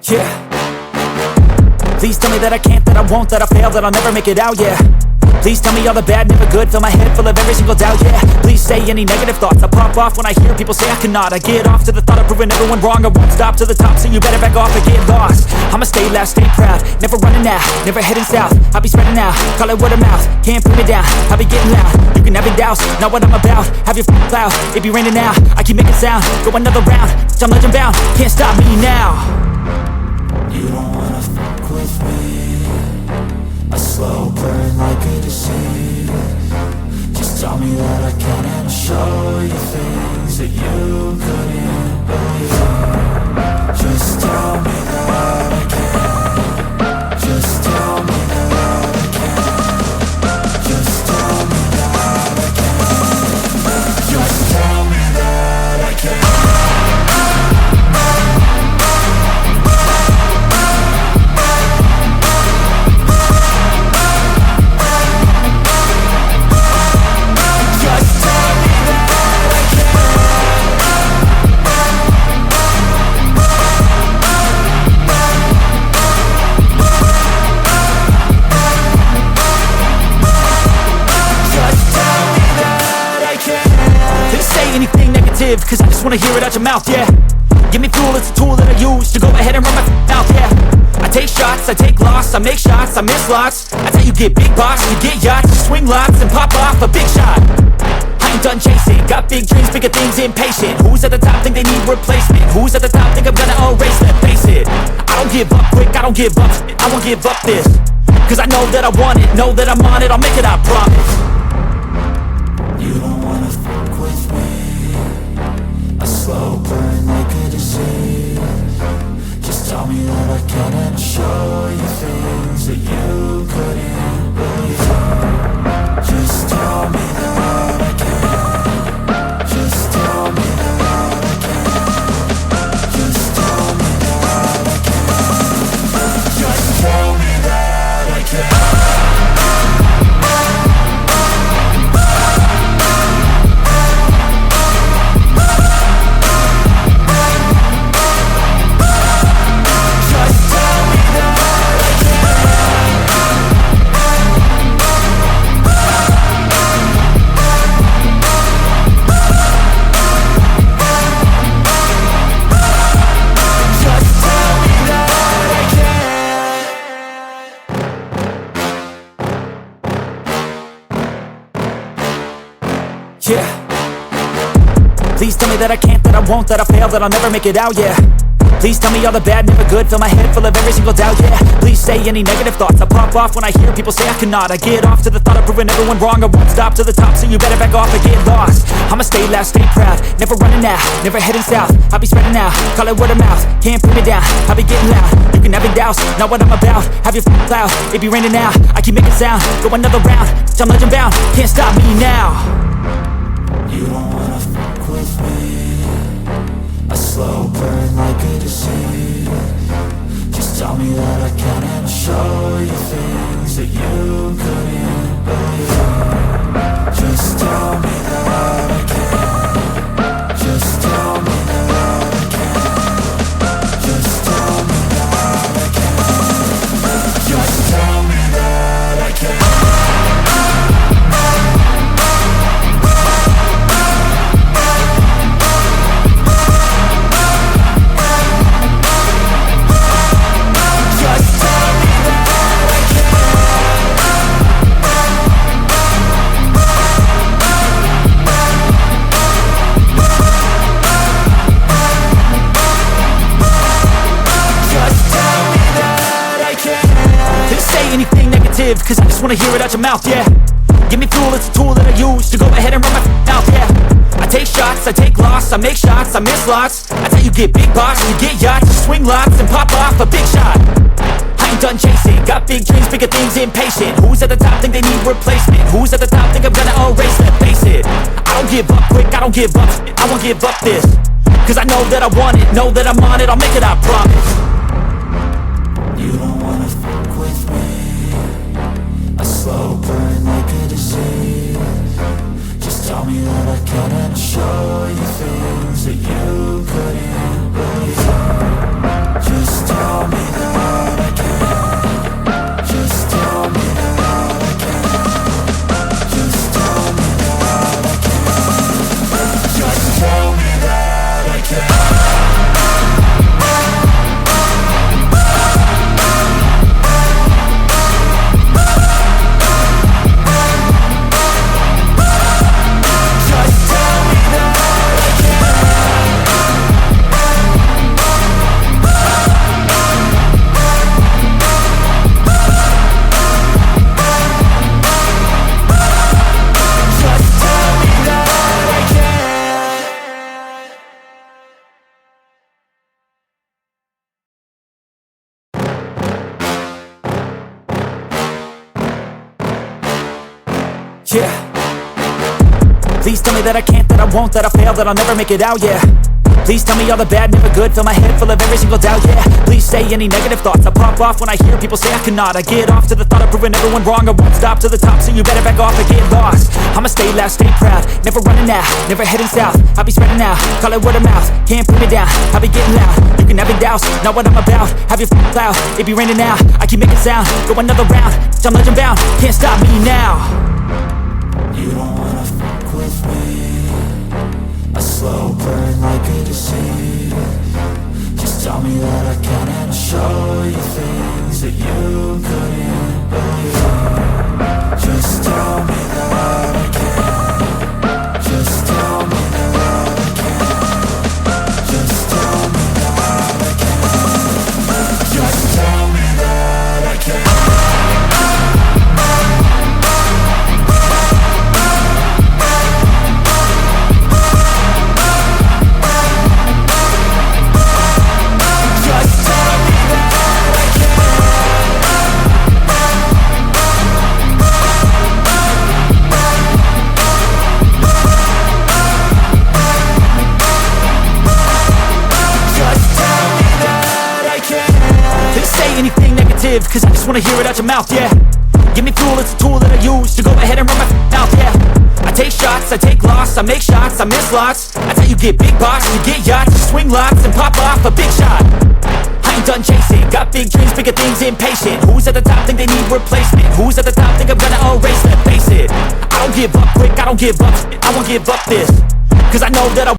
Yeah. Please tell me that I can't, that I won't, that I fail, that I'll never make it out, yeah. Please tell me all the bad, never good, fill my head full of every single doubt, yeah. Please say any negative thoughts, I pop off when I hear people say I cannot. I get off to the thought of proving everyone wrong, I won't stop to the top, so you better back off and get lost. I'ma stay loud, stay proud, never running out, never heading south. I'll be spreading out, call it word of mouth, can't put me down, I'll be getting loud. You can have your doubts, not what I'm about, have your cloud, it be raining now. I keep making sound, go another round, I'm legend bound, can't stop me now. You don't wanna fuck with me, a slow burn like a disease. Just tell me that I can and I'll show you things that you couldn't believe. Just tell me that I can. Just tell me that I can. Just tell me that I can. Just tell me that I can. Cause I just wanna hear it out your mouth, yeah. Give me fuel, it's a tool that I use to go ahead and run my mouth, yeah. I take shots, I take loss, I make shots, I miss lots. That's how you get big boss, you get yachts, you swing lots and pop off a big shot. I ain't done chasing, got big dreams, bigger things, impatient. Who's at the top think they need replacement? Who's at the top think I'm gonna erase them? Face it, I don't give up quick, I don't give up shit, I won't give up this. Cause I know that I want it, know that I'm on it, I'll make it, I promise. You don't wanna fuck with me, a slow burn like a disease. Just tell me that I can and I'll show you things that you couldn't believe. Just tell me that I can. Just tell me that I can. Just tell me that I can. Just tell me that I can. Yeah. Please tell me that I can't, that I won't, that I fail, that I'll never make it out, yeah. Please tell me all the bad, never good, fill my head full of every single doubt, yeah. Please say any negative thoughts, I pop off when I hear people say I cannot. I get off to the thought of proving everyone wrong, I won't stop to the top, so you better back off and get lost. I'ma stay loud, stay proud, never running out, never heading south. I'll be spreading out, call it word of mouth, can't put me down, I'll be getting loud. You can have your doubts, not what I'm about, have your cloud, it be raining now. I keep making sound, go another round, I'm legend bound, can't stop me now. You don't wanna fuck with me, a slow burn like a disease. Just tell me that I can and I'll show you things that you couldn't believe. Just tell me that I can. Just tell me that I can. Just tell me that I can. Just tell me that I can. Cause I just wanna hear it out your mouth, yeah. Give me fuel, it's a tool that I use to go ahead and run my mouth, yeah. I take shots, I take loss, I make shots, I miss lots. That's how you get big boss, you get yachts, you swing lots and pop off a big shot. I ain't done chasing, got big dreams, bigger things, impatient. Who's at the top think they need replacement? Who's at the top think I'm gonna erase them? Face it, I don't give up quick, I don't give up shit, I won't give up this. Cause I know that I want it, know that I'm on it, I'll make it, I promise. You don't wanna fuck with me, a slow burn like a disease. Just tell me that I can and I'll show you things that you couldn't believe. Just tell Yeah. Please tell me that I can't, that I won't, that I fail, that I'll never make it out, yeah. Please tell me all the bad, never good, fill my head full of every single doubt, yeah. Please say any negative thoughts, I pop off when I hear people say I cannot. I get off to the thought of proving everyone wrong, I won't stop to the top, so you better back off and get lost. I'ma stay loud, stay proud, never running out, never heading south. I'll be spreading out, call it word of mouth, can't put me down, I'll be getting loud. You can have it douse, not what I'm about, have your cloud, it be raining now. I keep making sound, go another round, I'm legend bound, can't stop me now. You don't wanna fuck with me, a slow burn like a disease. Just tell me that I can and I'll show you things that you couldn't believe. Just tell me that I can. Just tell me that I can. Just tell me that I can. Just tell me that I can. Anything negative, cause I just wanna hear it out your mouth, yeah. Give me fuel, it's a tool that I use to go ahead and run my mouth, yeah. I take shots, I take loss, I make shots, I miss lots. That's how you get big box, you get yachts, you swing lots and pop off a big shot. I ain't done chasing, got big dreams, bigger things, impatient. Who's at the top think they need replacement? Who's at the top think I'm gonna erase them? Face it, I don't give up quick, I don't give up, I won't give up this. Cause I know that I